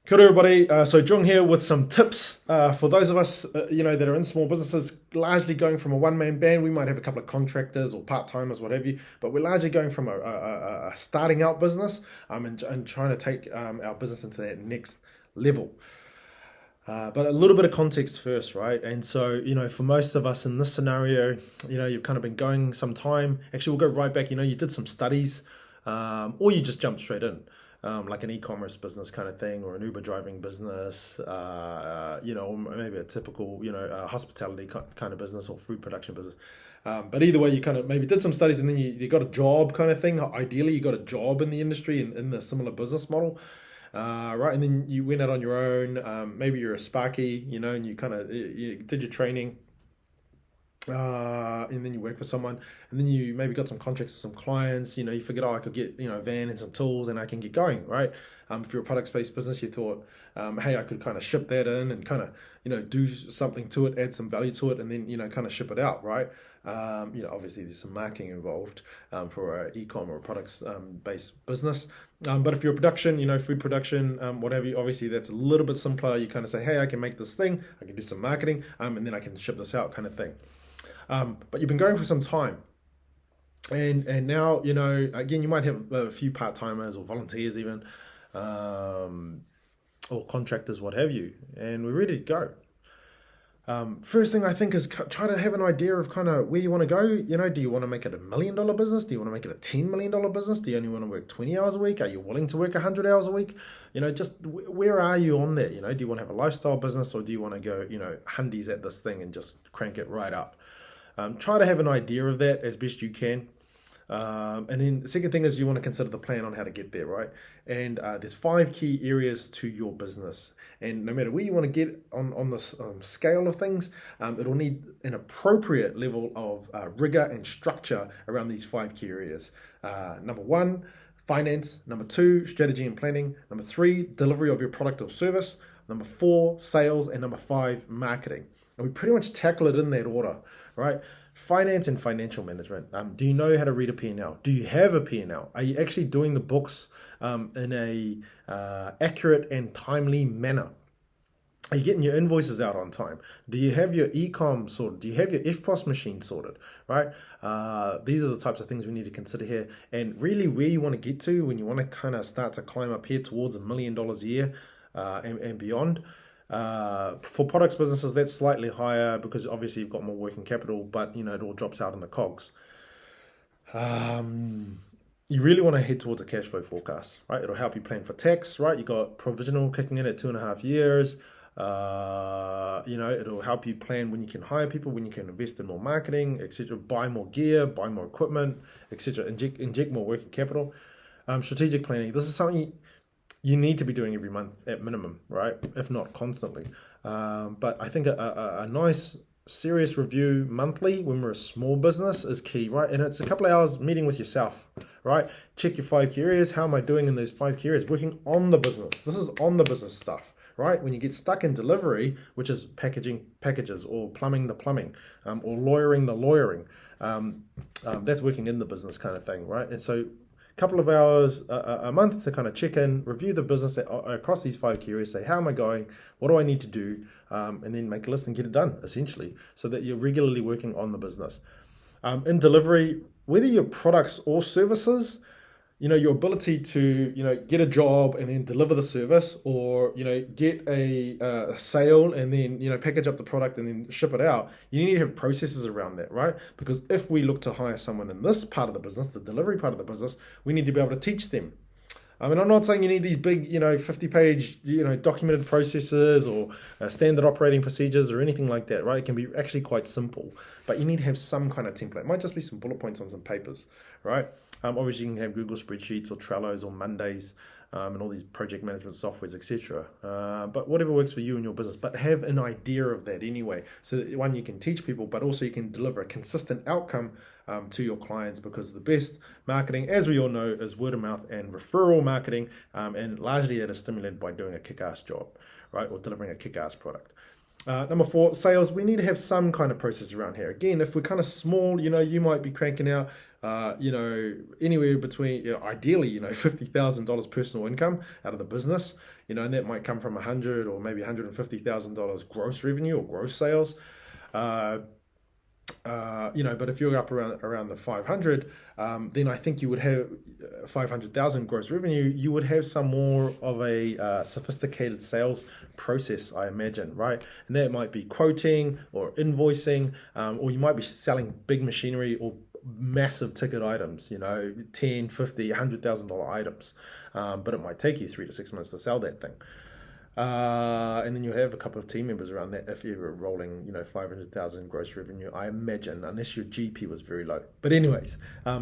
Kia ora everybody. So Jung here with some tips for those of us, that are in small businesses, largely going from a one-man band. We might have a couple of contractors or part-timers, what have you, but we're largely going from a starting out business and trying to take our business into that next level. But a little bit of context first, right? And so, for most of us in this scenario, you've kind of been going some time. Actually, we'll go right back. You did some studies, or you just jumped straight in, like an e-commerce business kind of thing, or an Uber driving business, or maybe a typical, hospitality kind of business or food production business. But either way, you kind of maybe did some studies and then you got a job kind of thing. Ideally, you got a job in the industry in a similar business model. Right, and then you went out on your own. Maybe you're a Sparky, and you kind of you did your training, and then you work for someone, and then you maybe got some contracts with some clients. You figured, oh, I could get a van and some tools, and I can get going, right? If you're a product-based business, you thought, hey, I could kind of ship that in and kind of do something to it, add some value to it, and then kind of ship it out, right? Obviously there's some marketing involved for an e-com or a products based business. But if you're a production, food production, whatever, obviously that's a little bit simpler. You kind of say, hey, I can make this thing, I can do some marketing, and then I can ship this out kind of thing. But you've been going for some time. And now, again, you might have a few part-timers or volunteers even, or contractors, what have you, and we're ready to go. First thing I think is try to have an idea of kind of where you want to go. Do you want to make it $1 million business? Do you want to make it a $10 million business? Do you only want to work 20 hours a week? Are you willing to work 100 hours a week? Just where are you on that? Do you want to have a lifestyle business, or do you want to go, hundies at this thing and just crank it right up? Try to have an idea of that as best you can. And then the second thing is you want to consider the plan on how to get there, right? And there's 5 key areas to your business. And no matter where you want to get on this scale of things, it'll need an appropriate level of rigor and structure around these 5 key areas. Number 1, finance. Number 2, strategy and planning. Number 3, delivery of your product or service. Number 4, sales. And number 5, marketing. And we pretty much tackle it in that order, right? Finance and financial management. Do you know how to read a P&L? Do you have a P&L? Are you actually doing the books in a accurate and timely manner? Are you getting your invoices out on time? Do you have your e-com sorted? Do you have your FPOS machine sorted, right? These are the types of things we need to consider here. And really where you want to get to when you want to kind of start to climb up here towards $1 million a year and beyond. For products businesses, that's slightly higher because obviously you've got more working capital, but it all drops out in the COGS. You really want to head towards a cash flow forecast, right? It'll help you plan for tax, right? You got provisional kicking in at 2.5 years. It'll help you plan when you can hire people, when you can invest in more marketing, etc. Buy more gear, buy more equipment, etc. Inject more working capital. Strategic planning. This is something you need to be doing every month at minimum, right? If not constantly. But I think a nice, serious review monthly when we're a small business is key, right? And it's a couple of hours meeting with yourself, right? Check your 5 key areas. How am I doing in those 5 key areas? Working on the business. This is on the business stuff, right? When you get stuck in delivery, which is packaging packages or plumbing the plumbing, or lawyering the lawyering, that's working in the business kind of thing, right? And so couple of hours a month to kind of check in, review the business across these 5 key areas, say, how am I going? What do I need to do? And then make a list and get it done, essentially, so that you're regularly working on the business. In delivery, whether your products or services, your ability to, get a job and then deliver the service, or, get a sale and then, package up the product and then ship it out. You need to have processes around that, right? Because if we look to hire someone in this part of the business, the delivery part of the business, we need to be able to teach them. I mean, I'm not saying you need these big, 50-page, documented processes or standard operating procedures or anything like that, right? It can be actually quite simple, but you need to have some kind of template. It might just be some bullet points on some papers, right? Obviously, you can have Google spreadsheets or Trellos or Mondays and all these project management softwares, etc. But whatever works for you and your business, but have an idea of that anyway, so that one, you can teach people, but also you can deliver a consistent outcome to your clients, because the best marketing, as we all know, is word of mouth and referral marketing, and largely that is stimulated by doing a kick-ass job, right, or delivering a kick-ass product. Number 4, sales. We need to have some kind of process around here. Again, if we're kind of small, you might be cranking out Anywhere between, ideally, $50,000 personal income out of the business, and that might come from $100 or maybe $150,000 gross revenue or gross sales. But if you're up around the 500, then I think you would have 500,000 gross revenue. You would have some more of a sophisticated sales process, I imagine, right? And that might be quoting or invoicing, or you might be selling big machinery or massive ticket items, $10, $50, $100,000 items. But it might take you 3 to 6 months to sell that thing. And then you have a couple of team members around that if you're rolling, 500,000 gross revenue, I imagine, unless your GP was very low. But anyways,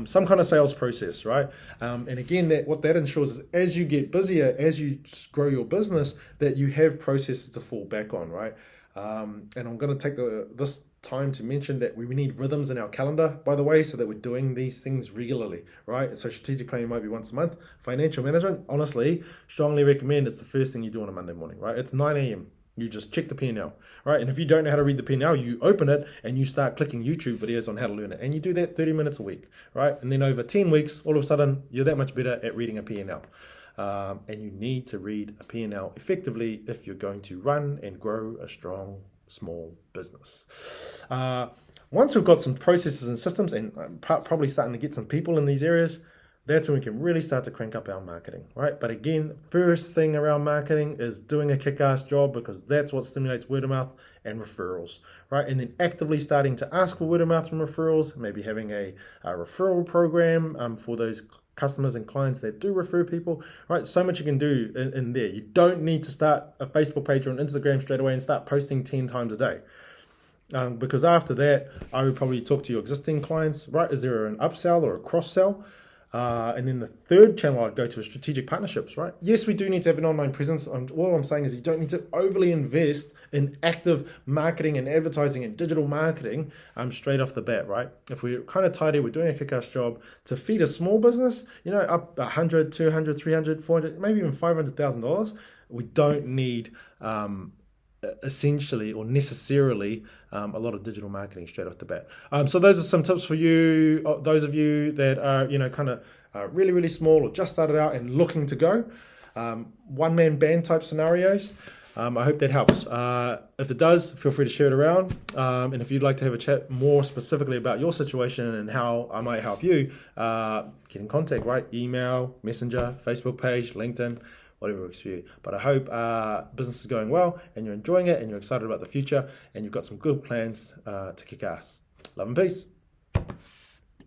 some kind of sales process, right? And again, what that ensures is as you get busier, as you grow your business, that you have processes to fall back on, right? And I'm going to take this time to mention that we need rhythms in our calendar, by the way, so that we're doing these things regularly, right? So strategic planning might be once a month. Financial management, honestly, strongly recommend it's the first thing you do on a Monday morning, right? It's 9 a.m. You just check the P&L, right? And if you don't know how to read the P&L, you open it and you start clicking YouTube videos on how to learn it. And you do that 30 minutes a week, right? And then over 10 weeks, all of a sudden, you're that much better at reading a P&L. And you need to read a P&L effectively if you're going to run and grow a strong, small business. Once we've got some processes and systems and probably starting to get some people in these areas, that's when we can really start to crank up our marketing, right? But again, first thing around marketing is doing a kick-ass job, because that's what stimulates word of mouth and referrals, right? And then actively starting to ask for word of mouth and referrals, maybe having a referral program for those customers and clients that do refer people, right? So much you can do in there. You don't need to start a Facebook page or an Instagram straight away and start posting 10 times a day. Because after that, I would probably talk to your existing clients, right? Is there an upsell or a cross-sell? And then the third channel I'd go to is strategic partnerships, right? Yes, we do need to have an online presence. All I'm saying is you don't need to overly invest in active marketing and advertising and digital marketing straight off the bat, right? If we're kind of tidy, we're doing a kick-ass job to feed a small business, up $100, $200, $300, $400, maybe even $500,000. We don't need essentially or necessarily a lot of digital marketing straight off the bat. So those are some tips for you, those of you that are kind of really, really small or just started out and looking to go. One-man band type scenarios. I hope that helps. If it does, feel free to share it around. And if you'd like to have a chat more specifically about your situation and how I might help you, get in contact, right? Email, Messenger, Facebook page, LinkedIn, whatever works for you. But I hope business is going well and you're enjoying it and you're excited about the future and you've got some good plans to kick ass. Love and peace.